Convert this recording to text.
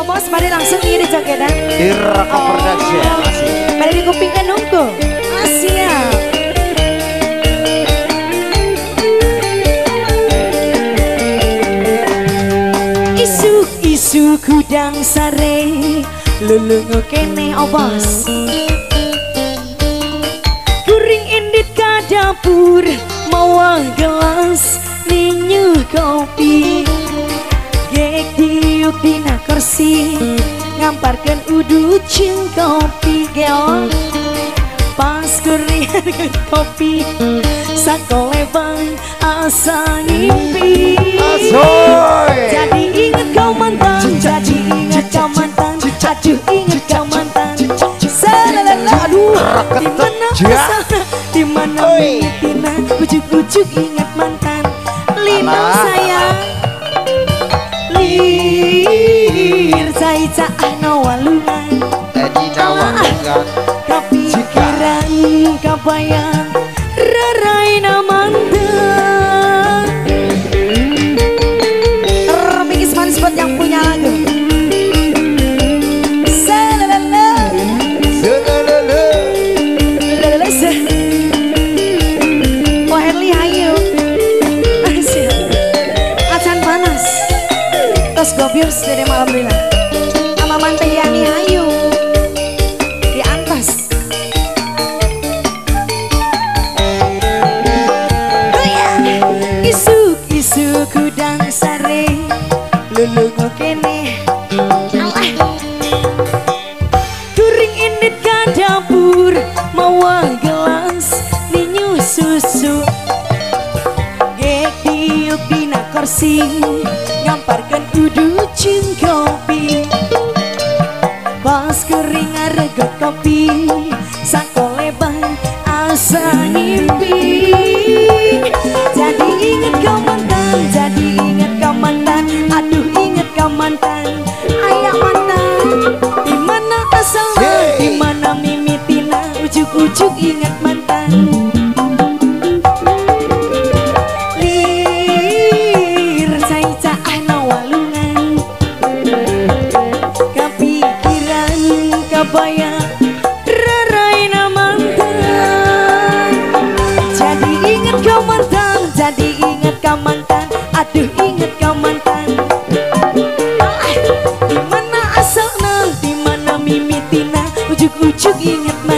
Bos, mari langsung iri jogetan. Iraka Production. Mari di kuping kan nunggu. Siap. Isu gudang sare lulungu kene obos. Kuring indit ka dapur mawa gelas ninyu kopi. Gek diuk dina kursi ngamparkan udu cing kopi geol. Pas kurian kopi sakole bang asa ngimpi. Jadi ingat kau mantan, jadi ingat kau mantan, aduh ingat kau mantan. Salalala, aduh, dimana asana, dimana mitina, ujuk-ujuk ingat mantan. Lino sayang, lir saya cah nawalungan. Kepikiran kebayang rarai mantan. Remix manis buat yang punya lagu. Salalala, salalala, oh Herli hayu. Acan panas. Tos gobius dari malam lila. Sama mantan Yani hayu. Di antas. Isu gudang sare lulungu kene alah. Kuring indit ka dapur mawa gelas ninyu susu. Gek diuk dina kursi ngamparkan udu cing kopi. Pas kering arego kopi sakole bang asa ngimpi. Jadi ingat kau mantan, jadi ingat kau mantan, aduh ingat kau mantan, ayak mantan. Dimana asalnya, dimana mimitina, ujuk-ujuk ingat mantan. Lir saya cah nawalungan, kepikiran kebayang rarai mantan. Jadi ingat kau mantan, jadi ingat kau mantan, aduh ingat kau mantan. Dimana asalnya, dimana mimitina, ujuk-ujuk ingat mantan.